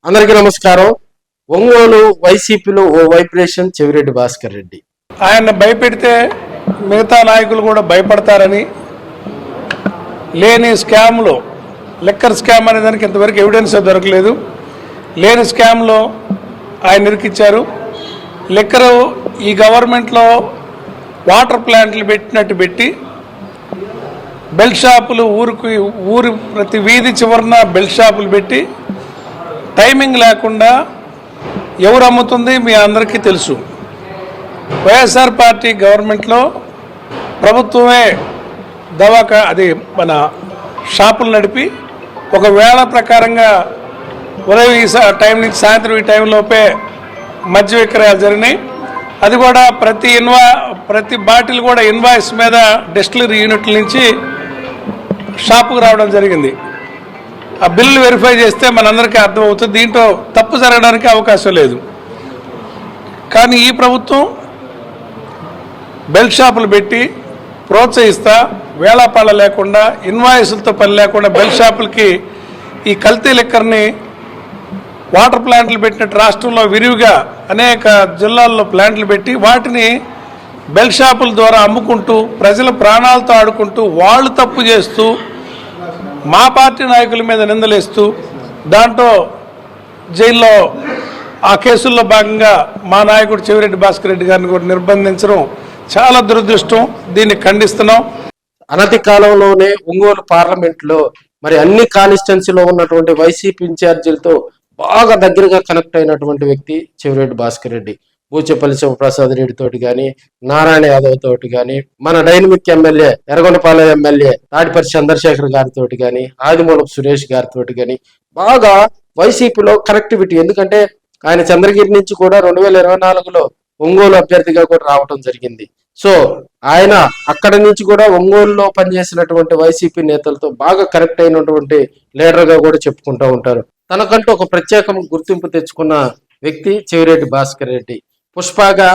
అందరికీ నమస్కారం. ఒంగోలు వైసీపీలో ఓ వైబ్రేషన్ చెవిరెడ్డి భాస్కర్ రెడ్డి. ఆయన భయపెడితే మిగతా నాయకులు కూడా భయపడతారని లేని స్కామ్లో లిక్కర్ స్కామ్ అనే దానికి ఇంతవరకు ఎవిడెన్స్ దొరకలేదు. లేని స్కామ్లో ఆయన ఇరికిచ్చారు. లిక్కరు ఈ గవర్నమెంట్లో వాటర్ ప్లాంట్లు పెట్టినట్టు పెట్టి బెల్ట్ షాపులు ఊరి ప్రతి వీధి చివరన బెల్ట్ షాపులు పెట్టి టైమింగ్ లేకుండా ఎవరు అమ్ముతుంది మీ అందరికీ తెలుసు. వైఎస్ఆర్ పార్టీ గవర్నమెంట్లో ప్రభుత్వమే అది మన షాపులు నడిపి ఒక వేళ ప్రకారంగా ఉదయం ఈ టైం నుంచి సాయంత్రం ఈ టైంలోపే మద్య విక్రయాలు జరిగినాయి. అది కూడా ప్రతి బాటిల్ కూడా ఇన్వాయిస్ మీద డిస్టిలరీ యూనిట్ల నుంచి షాపుకు రావడం జరిగింది. ఆ బిల్లు వెరిఫై చేస్తే మనందరికీ అర్థమవుతుంది దీంట్లో తప్పు జరగడానికి అవకాశం లేదు. కానీ ఈ ప్రభుత్వం బెల్ట్ షాపులు పెట్టి ప్రోత్సహిస్తా వేళాపాళ లేకుండా ఇన్వాయిస్లతో పని లేకుండా బెల్ట్ షాపులకి ఈ కల్తీ లిక్కర్ని వాటర్ ప్లాంట్లు పెట్టినట్టు రాష్ట్రంలో విరివిగా అనేక జిల్లాల్లో ప్లాంట్లు పెట్టి వాటిని బెల్ట్ షాపుల ద్వారా అమ్ముకుంటూ ప్రజల ప్రాణాలతో ఆడుకుంటూ వాళ్ళు తప్పు చేస్తూ మా పార్టీ నాయకుల మీద నిందలేస్తూ దాంట్లో జైల్లో ఆ కేసుల్లో భాగంగా మా నాయకుడు చెవిరెడ్డి భాస్కర్ రెడ్డి గారిని కూడా నిర్బంధించడం చాలా దురదృష్టం. దీన్ని ఖండిస్తున్నాం. అనతి కాలంలోనే ఒంగోలు పార్లమెంట్లో మరి అన్ని కాన్స్టిట్యున్సీలో ఉన్నటువంటి వైసీపీ ఇన్ఛార్జీలతో బాగా దగ్గరగా కనెక్ట్ అయినటువంటి వ్యక్తి చెవిరెడ్డి భాస్కర్ రెడ్డి. బూచేపల్లి శివప్రసాద్ రెడ్డి తోటి కానీ, నారాయణ యాదవ్ తోటి కానీ, మన dynamic MLA Yerragondapalem MLA Tadiparthi Chandrasekhar గారితో కానీ, ఆదిమూలపు సురేష్ గారితో కానీ బాగా వైసీపీలో కనెక్టివిటీ. ఎందుకంటే ఆయన చంద్రగిరి నుంచి కూడా 2024లో ఒంగోలు అభ్యర్థిగా కూడా రావటం జరిగింది. సో ఆయన అక్కడ నుంచి కూడా ఒంగోలులో పనిచేసినటువంటి వైసీపీ నేతలతో బాగా కనెక్ట్ అయినటువంటి లీడర్గా కూడా చెప్పుకుంటూ ఉంటారు. తనకంటూ ఒక ప్రత్యేక గుర్తింపు తెచ్చుకున్న వ్యక్తి చెవిరెడ్డి భాస్కర్ రెడ్డి. పుష్పగా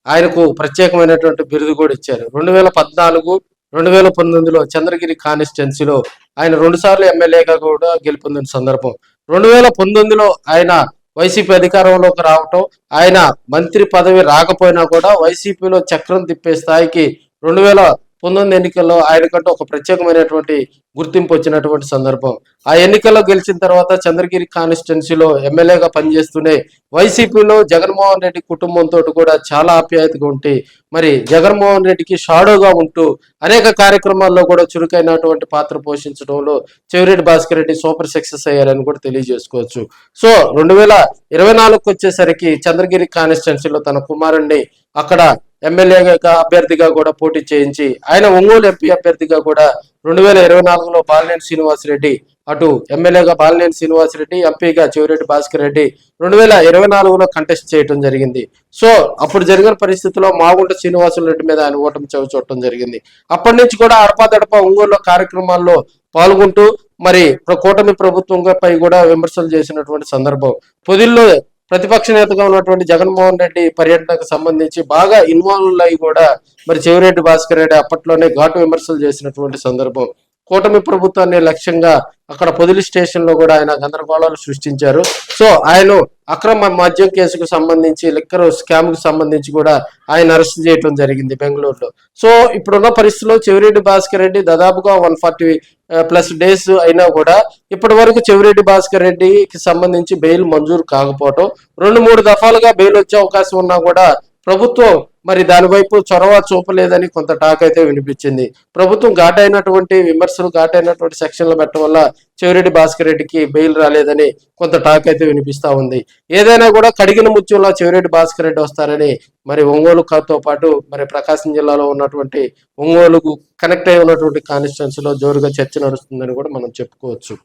ఆయనకు ప్రత్యేకమైనటువంటి బిరుదు కూడా ఇచ్చారు. 2014, 2019లో చంద్రగిరి కాన్స్టిట్యున్సీలో ఆయన 2 సార్లు ఎమ్మెల్యేగా కూడా గెలుపొందిన సందర్భం. 2019లో ఆయన వైసీపీ అధికారంలోకి రావటం, ఆయన మంత్రి పదవి రాకపోయినా కూడా వైసీపీలో చక్రం తిప్పే స్థాయికి 2019 ఎన్నికల్లో ఆయనకంటూ ఒక ప్రత్యేకమైనటువంటి గుర్తింపు వచ్చినటువంటి సందర్భం. ఆ ఎన్నికల్లో గెలిచిన తర్వాత చంద్రగిరి కాన్స్టిట్యున్సీలో ఎమ్మెల్యేగా పనిచేస్తూనే వైసీపీలో జగన్మోహన్ రెడ్డి కుటుంబంతో కూడా చాలా ఆప్యాయతగా ఉంటే మరి జగన్మోహన్ రెడ్డికి షాడోగా ఉంటూ అనేక కార్యక్రమాల్లో కూడా చురుకైనటువంటి పాత్ర పోషించడంలో చెవిరెడ్డి భాస్కర్ రెడ్డి సూపర్ సక్సెస్ అయ్యారని కూడా తెలియజేసుకోవచ్చు. సో 2024కి వచ్చేసరికి చంద్రగిరి కాన్స్టిట్యున్సీలో తన కుమారుణ్ణి అక్కడ ఎమ్మెల్యేగా అభ్యర్థిగా కూడా పోటీ చేయించి ఆయన ఒంగోలు ఎంపీ అభ్యర్థిగా కూడా 2024లో బాలినేని శ్రీనివాసరెడ్డి, అటు ఎమ్మెల్యేగా బాలినేని శ్రీనివాసరెడ్డి, ఎంపీగా చెవిరెడ్డి భాస్కర్ రెడ్డి 2024లో కంటెస్ట్ చేయడం జరిగింది. సో అప్పుడు జరిగిన పరిస్థితుల్లో మాగుంట శ్రీనివాసరెడ్డి మీద ఆయన ఓటమి చవిచూడటం జరిగింది. అప్పటి నుంచి కూడా అడపాదడప ఒంగోలు కార్యక్రమాల్లో పాల్గొంటూ మరి కూటమి ప్రభుత్వంపై కూడా విమర్శలు చేసినటువంటి సందర్భం. పొదిల్లో ప్రతిపక్ష నేతగా ఉన్నటువంటి జగన్మోహన్ రెడ్డి పర్యటనకు సంబంధించి బాగా ఇన్వాల్వ్ అయ్యి కూడా మరి చెవిరెడ్డి భాస్కర్ రెడ్డి అప్పట్లోనే ఘాటు విమర్శలు చేసినటువంటి సందర్భం. కూటమి ప్రభుత్వాన్ని లక్ష్యంగా అక్కడ పొదిలి స్టేషన్ లో కూడా ఆయన గందరగోళాలు సృష్టించారు. సో ఆయన అక్రమ మద్యం కేసుకు సంబంధించి లిక్కర్ స్కామ్ కు సంబంధించి కూడా ఆయన అరెస్ట్ చేయడం జరిగింది బెంగళూరులో. సో ఇప్పుడున్న పరిస్థితిలో చెవిరెడ్డి భాస్కర్ రెడ్డి దాదాపుగా 140+ డేస్ అయినా కూడా ఇప్పటి వరకు చెవిరెడ్డి భాస్కర్ రెడ్డికి సంబంధించి బెయిల్ మంజూరు కాకపోవటం, 2-3 దఫాలుగా బెయిల్ వచ్చే అవకాశం ఉన్నా కూడా ప్రభుత్వం మరి దాని వైపు చొరవ చూపలేదని కొంత టాక్ అయితే వినిపించింది. ప్రభుత్వం ఘాటైనటువంటి విమర్శలు, ఘాటైనటువంటి సెక్షన్లు పెట్టడం వల్ల చెవిరెడ్డి భాస్కర్ రెడ్డికి బెయిల్ రాలేదని కొంత టాక్ అయితే వినిపిస్తా ఉంది. ఏదైనా కూడా కడిగిన ముత్యంలో చెవిరెడ్డి భాస్కర్ రెడ్డి వస్తారని మరి ఒంగోలుతో పాటు మరి ప్రకాశం జిల్లాలో ఉన్నటువంటి ఒంగోలుకు కనెక్ట్ అయి ఉన్నటువంటి కాన్స్టిట్యున్సీలో జోరుగా చర్చ నడుస్తుందని కూడా మనం చెప్పుకోవచ్చు.